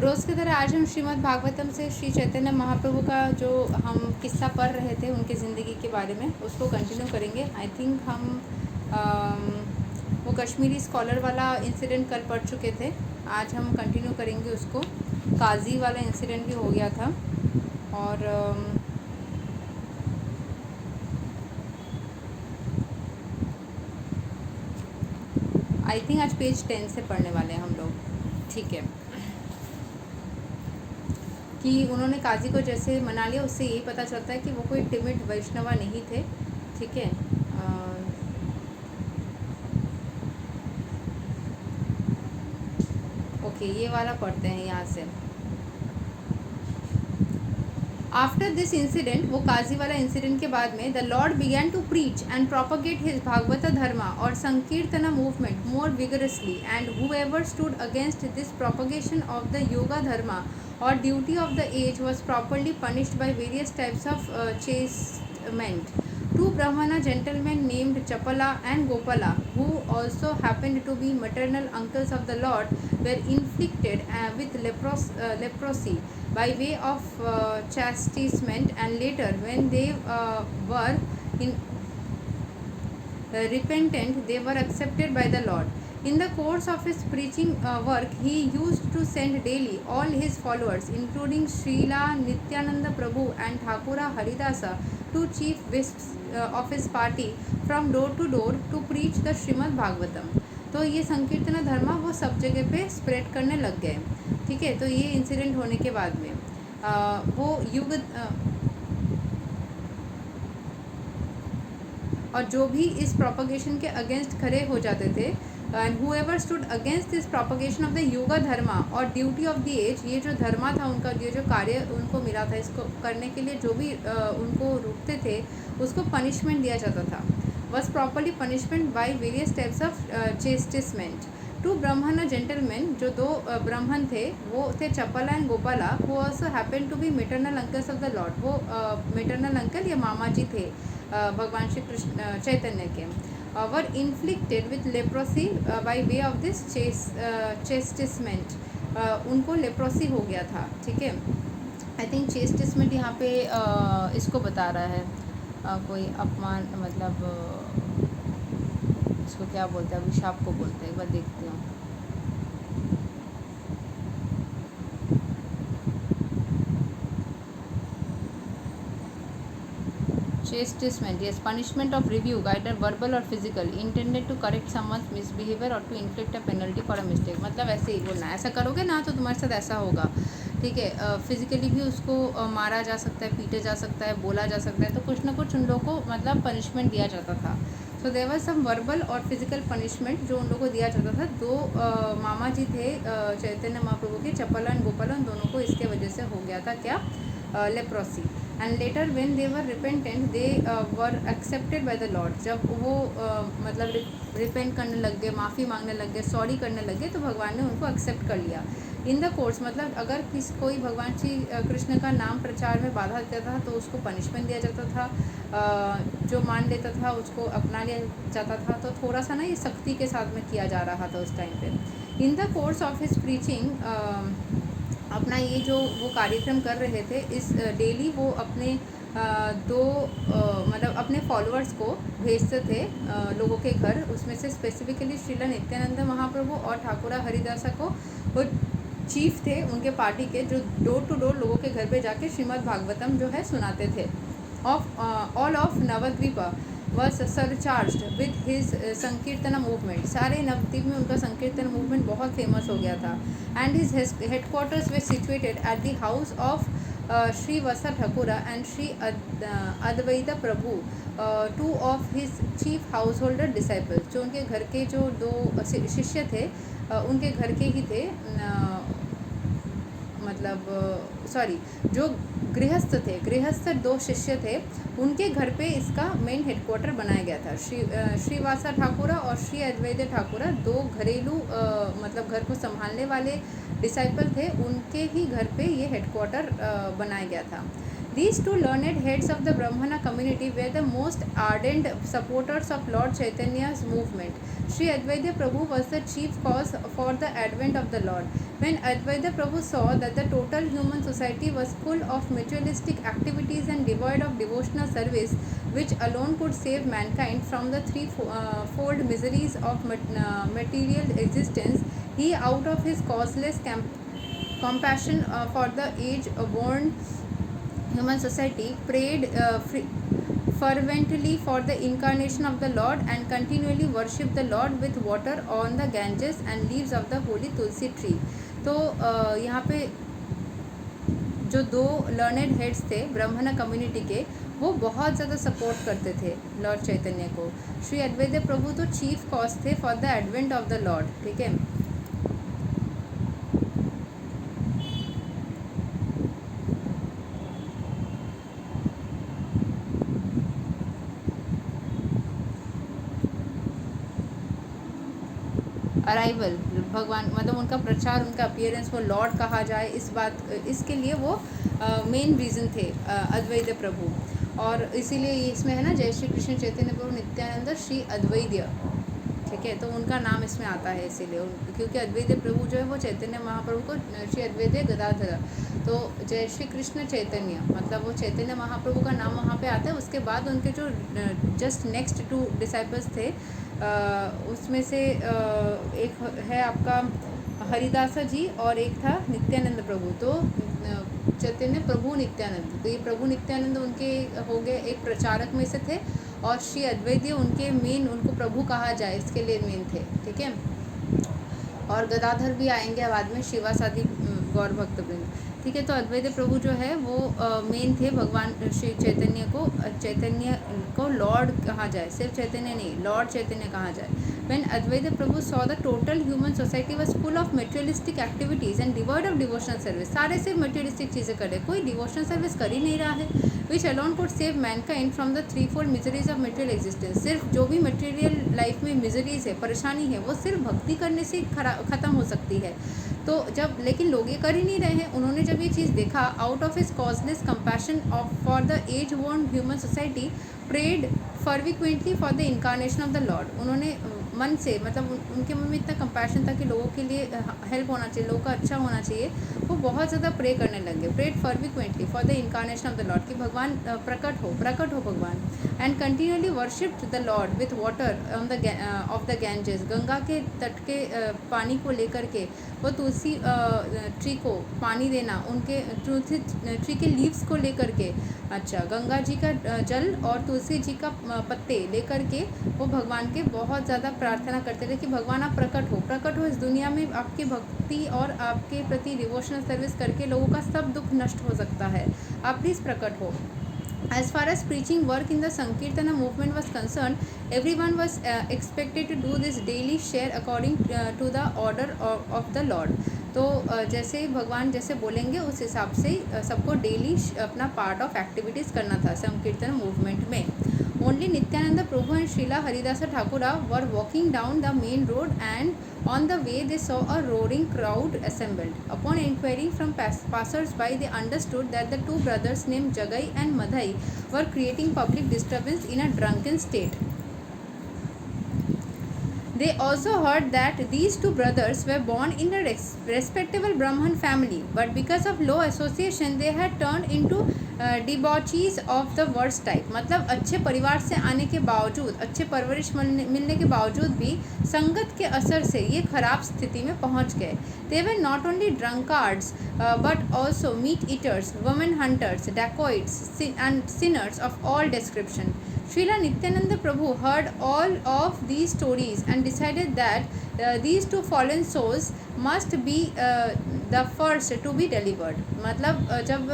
रोज़ की तरह आज हम श्रीमद् भागवतम से श्री चैतन्य महाप्रभु का जो हम किस्सा पढ़ रहे थे उनकी ज़िंदगी के बारे में उसको कंटिन्यू करेंगे। आई थिंक हम वो कश्मीरी स्कॉलर वाला इंसिडेंट कल पढ़ चुके थे, आज हम कंटिन्यू करेंगे उसको। काजी वाला इंसिडेंट भी हो गया था और आई थिंक आज पेज 10 से पढ़ने वाले हैं हम लोग। ठीक है, कि उन्होंने काजी को जैसे मना लिया, उससे यही पता चलता है कि वो कोई टिमिड वैष्णवा नहीं थे। ठीक है, ओके, ये वाला पढ़ते हैं यहाँ से। आफ्टर दिस इंसिडेंट, वो काजी वाला इंसिडेंट के बाद में, the lord began to preach and propagate his Bhagavat dharma और sankirtana movement more vigorously, and whoever stood against this propagation of the yoga dharma or duty of the age was properly punished by various types of chastisement. Two Brahmana gentlemen named Chapala and Gopala, who also happened to be maternal uncles of the Lord, were inflicted with leprosy by way of chastisement, and later, when they were repentant, they were accepted by the Lord. In the course of his preaching work, he used to send daily all his followers, including Srila Nityananda Prabhu and Thakura Haridasa, to chief whips of his party, from door to door to preach the Srimad Bhagavatam. तो ये संकीर्तना धर्मा वो सब जगह पे spread करने लग गए। ठीक है, तो ये इंसिडेंट होने के बाद में वो युग और जो भी इस प्रोपगेशन के अगेंस्ट खड़े हो जाते थे, and whoever stood against this propagation of the yoga dharma और ड्यूटी ऑफ द एज, ये जो धर्मा था उनका, ये जो कार्य उनको मिला था, इसको करने के लिए जो भी उनको रोकते थे उसको पनिशमेंट दिया जाता था, was properly punishment by various types of chastisement. Two Brahmin gentleman, जो दो ब्राह्मण थे, वो थे Chapala and Gopala, who also happened to be maternal uncles of the Lord. वो maternal uncle या मामा जी थे भगवान श्री कृष्ण चैतन्य के, were inflicted with leprosy by way of this chastisement. उनको लेप्रोसी हो गया था। ठीक है, आई थिंक चेस्टिसमेंट यहाँ पे इसको बता रहा है, कोई अपमान, मतलब इसको क्या बोलते हैं, अभिशाप को बोलते हैं। एक बार देखती हूँ। Chastisement, yes, punishment of rebuke, either verbal or physical, intended to correct someone's misbehavior or to inflict a penalty for a mistake. मतलब ऐसे ही बोलना, ऐसा करोगे ना तो तुम्हारे साथ ऐसा होगा। ठीक है, फिजिकली भी उसको मारा जा सकता है, पीटा जा सकता है, बोला जा सकता है, तो कुछ ना कुछ उन लोगों को मतलब पनिशमेंट दिया जाता था। So there was some verbal और फिजिकल पनिशमेंट जो उन लोगों को दिया जाता था। दो मामा जी थे चैतन्य महाप्रभु के, चपला एंड गोपाला, उन दोनों को इसके वजह से हो गया था क्या, leprosy. And later when they were repentant, they were accepted by the Lord. जब वो मतलब रिपेंट करने लग गए, माफ़ी मांगने लग गए, सॉरी करने लग गए, तो भगवान ने उनको एक्सेप्ट कर लिया। इन द कोर्स, मतलब अगर कोई भगवान श्री कृष्ण का नाम प्रचार में बाधा देता था तो उसको पनिशमेंट दिया जाता था, जो मान लेता था उसको अपना लिया जाता था। तो थोड़ा सा ना ये सख्ती के साथ में किया जा रहा था उस टाइम पे। In the course of his preaching, अपना ये जो वो कार्यक्रम कर रहे थे, इस डेली वो अपने मतलब अपने फॉलोअर्स को भेजते थे लोगों के घर। उसमें से स्पेसिफिकली श्रीला नित्यानंद महाप्रभु और ठाकुरा हरिदासा को, वो चीफ थे उनके पार्टी के, जो डोर टू डोर लोगों के घर पे जाके श्रीमद् भागवतम जो है सुनाते थे। All of Navadvip was surcharged with his sankirtan movement. सारे नवद्वीप में उनका संकीर्तन मूवमेंट बहुत फेमस हो गया था। And his headquarters were situated at the house of Shri Vasa Thakura and Shri Advaita Prabhu, two of his chief householder disciples. जो उनके घर के जो दो शिष्य थे, उनके घर के ही थे, मतलब सॉरी, जो गृहस्थ दो शिष्य थे, उनके घर पे इसका मेन हेडक्वार्टर बनाया गया था। श्रीवासा ठाकुरा और श्री अद्वैत ठाकुरा दो घरेलू मतलब घर को संभालने वाले डिसाइपल थे, उनके ही घर पे ये हेडक्वार्टर बनाया गया था। These two learned heads of the Brahmana community were the most ardent supporters of Lord Chaitanya's movement. Sri Advaita Prabhu was the chief cause for the advent of the Lord. When Advaita Prabhu saw that the total human society was full of materialistic activities and devoid of devotional service, which alone could save mankind from the threefold miseries of material existence, he, out of his causeless compassion for the age-worn human society, prayed fervently for the incarnation of the Lord and continually worshipped the Lord with water on the Ganges and leaves of the holy Tulsi tree. तो यहाँ पे जो दो learned heads थे ब्राह्मण community के, वो बहुत ज़्यादा सपोर्ट करते थे लॉर्ड चैतन्य को. श्री अद्वैत प्रभु तो चीफ कॉज थे for the advent of the Lord. ठीक है. अराइवल भगवान मतलब उनका प्रचार, उनका अपीयरेंस, वो लॉर्ड कहा जाए, इस बात इसके लिए वो मेन रीज़न थे अद्वैत प्रभु. और इसीलिए इसमें है ना जय श्री कृष्ण चैतन्य प्रभु नित्यानंद श्री अद्वैत. ठीक है. तो उनका नाम इसमें आता है इसीलिए, क्योंकि अद्वैत प्रभु जो है वो चैतन्य महाप्रभु को श्री अद्वैत गदाधर. तो जय श्री कृष्ण चैतन्य मतलब वो चैतन्य महाप्रभु का नाम वहाँ पे आता है. उसके बाद उनके जो जस्ट नेक्स्ट टू डिसाइपल्स थे उसमें से एक है आपका हरिदासा जी और एक था नित्यानंद प्रभु. तो चैतन्य प्रभु नित्यानंद, तो ये प्रभु नित्यानंद उनके हो गए एक प्रचारक में से थे, और श्री अद्वैत उनके मेन, उनको प्रभु कहा जाए इसके लिए मेन थे. ठीक है. और गदाधर भी आएंगे बाद में, शिवासादि गौर भक्त वृंद. ठीक है. तो अद्वैत प्रभु जो है वो मेन थे. भगवान श्री चैतन्य को लॉर्ड कहा जाए, सिर्फ चैतन्य नहीं, लॉर्ड चैतन्य कहा जाए. When Advaita Prabhu saw the total human society was full of materialistic activities and devoid of devotional service, सारे सिर्फ materialistic चीज़ें कर रहे, कोई devotional service कर ही नहीं रहा है. Which alone could save mankind from the threefold miseries of material existence. सिर्फ जो भी material life में miseries है, परेशानी है, वो सिर्फ भक्ति करने से ख़त्म हो सकती है. तो जब लेकिन लोग ये कर ही नहीं रहे हैं. उन्होंने जब ये चीज़ देखा, out of his causeless compassion for the age worn human society, prayed fervently for the incarnation of the lord. उन्होंने मन से मतलब उनके मन में इतना कंपैशन था कि लोगों के लिए हेल्प होना चाहिए, लोगों का अच्छा होना चाहिए. वो बहुत ज़्यादा प्रे करने लगे. Prayed fervently for the incarnation of the lord, कि भगवान प्रकट हो भगवान. And continuously worshipped the lord with water on the of the Ganges, Ganga के तट के पानी को लेकर के, वो तुलसी ट्री को पानी देना, उनके तुलसी ट्री के लीव्स को लेकर के, अच्छा गंगा जी का जल और तुलसी जी का पत्ते लेकर के वो भगवान के बहुत ज़्यादा प्रार्थना करते थे कि भगवान आप प्रकट हो इस दुनिया में. आपकी भक्ति और आपके प्रति डिवोशनल सर्विस करके लोगों का सब दुख नष्ट हो सकता है. आप प्लीज़ प्रकट हो. As far as preaching work in the Sankirtana movement was concerned, everyone was expected to do this daily share according to the order of the Lord. तो जैसे भगवान जैसे बोलेंगे उस हिसाब से सबको डेली अपना पार्ट ऑफ एक्टिविटीज़ करना था संकीर्तन मूवमेंट में. Only Nityananda Prabhu and Srila Haridasa Thakura were walking down the main road, and on the way they saw a roaring crowd assembled. Upon inquiring from passers-by, they understood that the two brothers named Jagai and Madhai were creating public disturbance in a drunken state. They also heard that these two brothers were born in a respectable Brahman family, but because of low association they had turned into debauchees of the worst type. मतलब अच्छे परिवार से आने के बावजूद, अच्छे परवरिश मिलने के बावजूद भी संगत के असर से ये खराब स्थिति में पहुंच गए. They were not only drunkards but also meat eaters, women hunters, dacoits and sinners of all description. Srila Nityananda Prabhu heard all of these stories and decided that these two fallen souls must be the first to be delivered. मतलब जब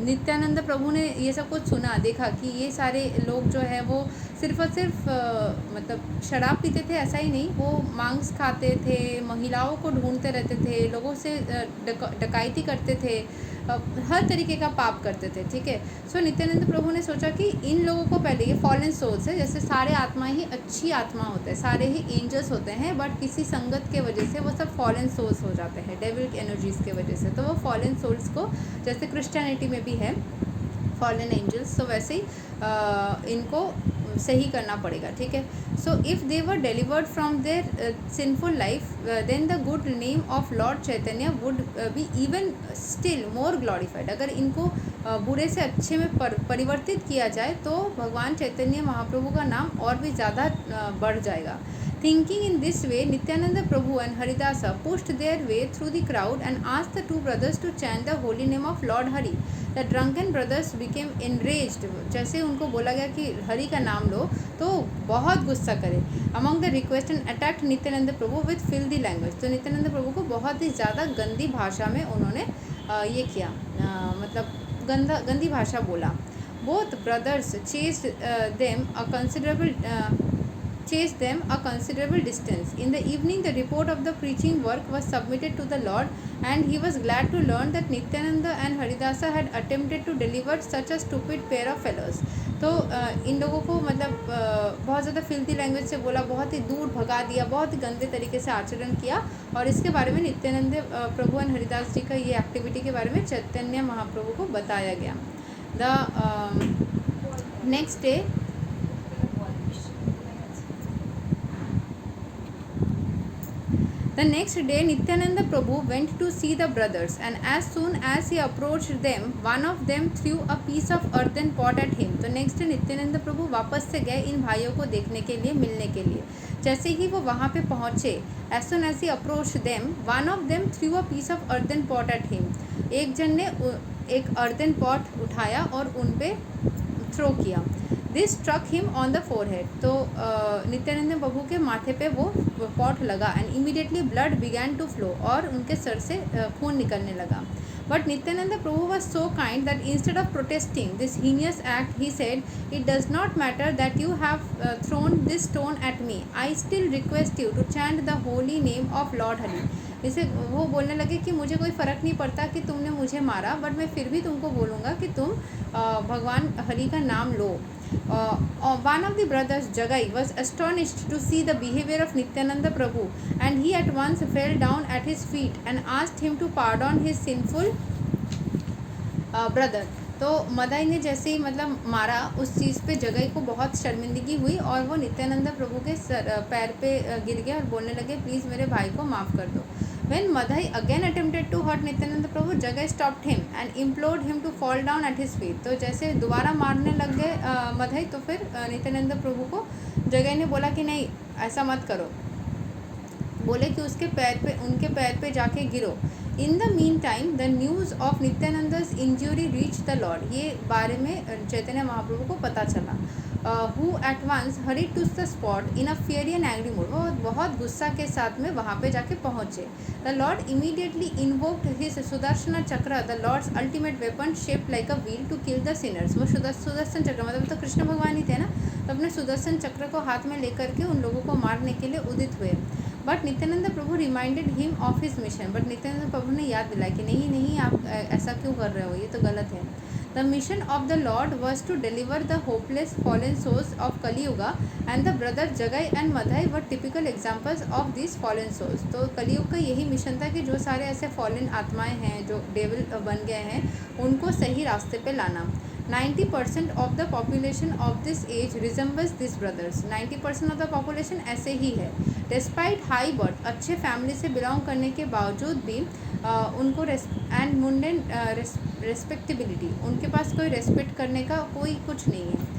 नित्यानंद प्रभु ने ये सब कुछ सुना, देखा कि ये सारे लोग जो है वो सिर्फ और सिर्फ मतलब शराब पीते थे ऐसा ही नहीं, वो मांस खाते थे, महिलाओं को ढूंढते रहते थे, लोगों से डकैती करते थे, हर तरीके का पाप करते थे। ठीक है। सो नित्यानंद प्रभु ने सोचा कि इन लोगों को पहले, ये फॉलन सोल्स है, जैसे सारे आत्मा ही अच्छी आत्मा होते हैं, सारे ही एंजल्स होते हैं, बट किसी संगत के वजह से वो सब फॉलन सोल्स हो जाते हैं, डेविल एनर्जीज के वजह से। तो वो फॉलन सोल्स को, जैसे क्रिश्चियनिटी में भी है फॉलन एंजल्स, तो वैसे ही इनको सही करना पड़ेगा। ठीक है। So if they were delivered from their sinful life, then the good name of Lord Chaitanya would be even still more glorified. अगर इनको बुरे से अच्छे में परिवर्तित किया जाए तो भगवान चैतन्य महाप्रभु का नाम और भी ज़्यादा बढ़ जाएगा। Thinking in this way, Nityananda Prabhu and Haridasa pushed their way through the crowd and asked the two brothers to chant the holy name of Lord Hari. The drunken brothers became enraged. जैसे उनको बोला गया कि हरि का नाम लो तो बहुत गुस्सा करे। Among the request and attacked Nityananda Prabhu with filthy language. तो नित्यानंद प्रभु को बहुत ही ज़्यादा गंदी भाषा में उन्होंने ये किया, मतलब गंदी भाषा बोला। Both brothers chased them a considerable distance. In the evening, the report of the preaching work was submitted to the Lord, and he was glad to learn that Nityananda and Haridasa had attempted to deliver such a stupid pair of fellows. तो इन लोगों को मतलब बहुत ज़्यादा filthy language से बोला, बहुत ही दूर भगा दिया, बहुत ही गंदे तरीके से आचरण किया। और इसके बारे में नित्यानंद प्रभु एंड हरिदास जी का ये एक्टिविटी के बारे में चैतन्य महाप्रभु को बताया गया। The next day The next day, Nityananda Prabhu went to see the brothers, and as soon as he approached them, one of them threw a piece of earthen pot at him. तो next day Nityanand प्रभु वापस से गए इन भाइयों को देखने के लिए, मिलने के लिए। जैसे ही वो वहाँ पे पहुँचे, as soon as he approached them, one of them threw a piece of earthen pot at him. एक जन ने एक earthen pot उठाया और उन पे थ्रो किया। This struck him on the forehead. तो नित्यानंद प्रभु के माथे पे वो पॉट लगा, and immediately blood began to flow, और उनके सर से खून निकलने लगा। But Nityananda Prabhu was so kind that instead of protesting this heinous act, he said, it does not matter that you have thrown this stone at me, I still request you to chant the holy name of Lord Hari. इसे वो बोलने लगे कि मुझे कोई फ़र्क नहीं पड़ता कि तुमने मुझे मारा, बट मैं फिर भी तुमको बोलूँगा कि तुम भगवान हरि का नाम लो। One of the brothers, Jagai, was astonished to see the behavior of Nityananda Prabhu, and he at once fell down at his feet and asked him to pardon his sinful brother. तो मदाई ने जैसे ही मतलब मारा, उस चीज़ पे जगई को बहुत शर्मिंदगी हुई, और वो नित्यानंद प्रभु के पैर पे गिर गया और बोलने लगे, प्लीज़ मेरे भाई को माफ़ कर दो। When Madhai again attempted to hurt Nityananda Prabhu, Jagai stopped him and implored him to fall down at his feet. तो जैसे दोबारा मारने लग गए मधाई, तो फिर नित्यानंद प्रभु को जगह ने बोला कि नहीं, ऐसा मत करो, बोले कि उनके पैर पे जाके गिरो। In the mean time the news of Nityananda's injury reach the lord. ये बारे में चैतन्य महाप्रभु को पता चला। Who at once hurried to the spot in a fiery and angry mood. वो बहुत गुस्सा के साथ में वहाँ पे जाके पहुँचे। The lord immediately invoked his Sudarshan chakra, the lord's ultimate weapon shaped like a wheel to kill the sinners. वो सुदर्शन चक्र मतलब तो कृष्ण भगवान ही थे ना, तो अपने सुदर्शन चक्र को हाथ में लेकर के उन लोगों को मारने के लिए उदित हुए। But Nityananda Prabhu reminded him of his mission. But Nityananda Prabhu ने याद दिलाया कि नहीं आप ऐसा क्यों कर रहे हो, ये तो गलत है। The mission of the Lord was to deliver the hopeless fallen souls of Kaliyuga, and the brother Jagai and Madhai were typical examples of this fallen souls. तो कलियुग का यही मिशन था कि जो सारे ऐसे फॉलन आत्माएं हैं जो डेविल बन गए हैं, उनको सही रास्ते पे लाना। 90% of the population of this age resembles this brothers. 90% of the population ऐसे ही है। डिस्पाइट हाई बर्थ, अच्छे फैमिली से बिलोंग करने के बावजूद भी उनको एंड मुंडेन रेस्पेक्टेबिलिटी, उनके पास कोई रेस्पेक्ट करने का कोई कुछ नहीं है।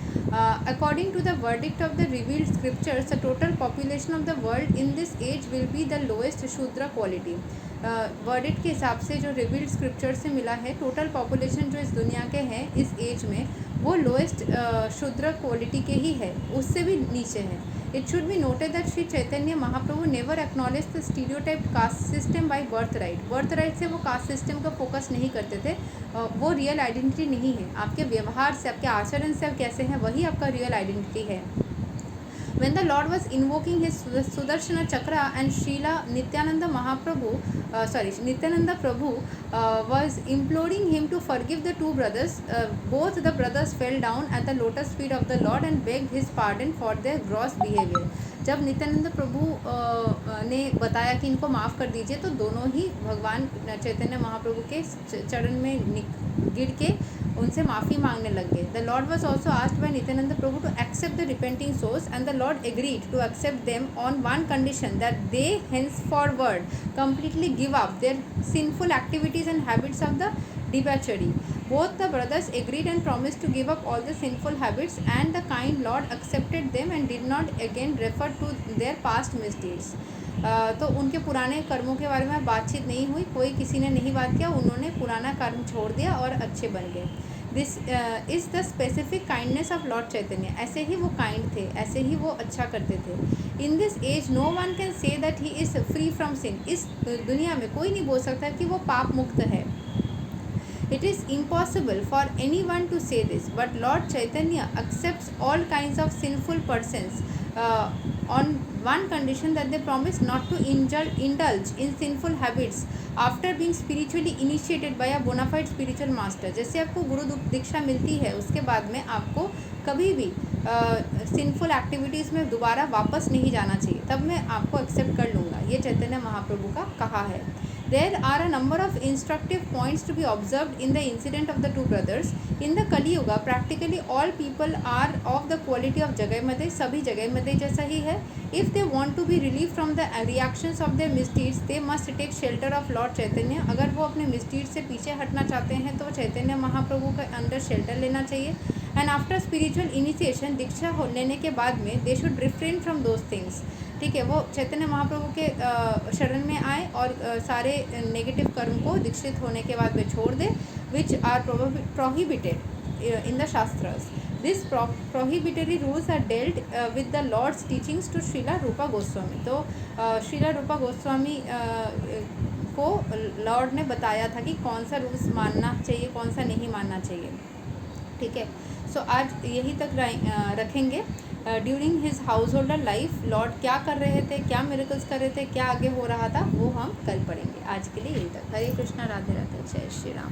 According to the verdict of the revealed scriptures, the total population of the world in this age will be the lowest shudra quality. Verdict के हिसाब से जो रिवील्ड स्क्रिप्चर से मिला है, टोटल पॉपुलेशन जो इस दुनिया के हैं इस एज में, वो लोएस्ट शूद्र क्वालिटी के ही है, उससे भी नीचे है। It should be noted that Shri Chaitanya Mahaprabhu never acknowledge the stereotype caste system by birth right. Birth right से वो कास्ट सिस्टम का फोकस नहीं करते थे, वो रियल आइडेंटिटी नहीं है। आपके व्यवहार से, आपके आचरण से आप कैसे हैं, वही आपका रियल आइडेंटिटी है। When the Lord was invoking his Sudarshana Chakra and Srila Nityananda Prabhu was imploring him to forgive the two brothers, both the brothers fell down at the lotus feet of the Lord and begged his pardon for their gross behavior. जब नित्यानंद प्रभु ने बताया कि इनको माफ़ कर दीजिए, तो दोनों ही भगवान चैतन्य महाप्रभु के चरण में गिर के उनसे माफ़ी मांगने लग गए. The Lord was also asked by Nityananda Prabhu to accept the repenting souls and the Lord agreed to accept them on one condition, that they henceforward completely give up their sinful activities and habits of the debauchery. Both the brothers agreed and promised to give up all the sinful habits, and the kind Lord accepted them and did not again refer to their past misdeeds. तो उनके पुराने कर्मों के बारे में बातचीत नहीं हुई, कोई किसी ने नहीं बात किया, उन्होंने पुराना कर्म छोड़ दिया और अच्छे बन गए. This is the specific kindness of Lord Chaitanya. ऐसे ही वो काइंड थे, ऐसे ही वो अच्छा करते थे. In this age no one can say that he is free from sin. इस दुनिया में कोई नहीं बोल सकता कि वो पाप मुक्त है. It is impossible for anyone to say this, but Lord Chaitanya accepts all kinds of sinful persons on one condition, that they promise not to indulge in sinful habits after being spiritually initiated by a bona fide spiritual master. जैसे आपको गुरु दीक्षा मिलती है, उसके बाद में आपको कभी भी सिंफुल एक्टिविटीज़ में दोबारा वापस नहीं जाना चाहिए, तब मैं आपको एक्सेप्ट कर लूँगा. ये चैतन्य महाप्रभु का कहा है. There are a number of instructive points to be observed in the incident of the two brothers. In the Kali Yuga, practically all people are of the quality of Jagaimate. सभी जगैमते जैसा ही है. If they want to be relieved from the reactions of their misdeeds, they must take shelter of Lord Chaitanya. अगर वो अपने misdeeds से पीछे हटना चाहते हैं तो चैतन्य महाप्रभु के अंदर शेल्टर लेना चाहिए. And after spiritual initiation, दीक्षा लेने के बाद में they should refrain from those things. ठीक है, वो चैतन्य महाप्रभु के शरण में आए और सारे नेगेटिव कर्म को दीक्षित होने के बाद में छोड़ दे, which are prohibited in the shastras. This prohibitory rules are dealt with the lord's teachings to Srila Rupa Goswami. तो श्रीला रूपा गोस्वामी को लॉर्ड ने बताया था कि कौन सा रूल्स मानना चाहिए, कौन सा नहीं मानना चाहिए. ठीक है, सो आज यही तक रखेंगे. During his house holder life Lord क्या कर रहे थे, क्या मिरेकल्स कर रहे थे, क्या आगे हो रहा था, वो हम कल पढ़ेंगे. आज के लिए यही तक. हरे कृष्णा, राधे राधे, जय श्री राम.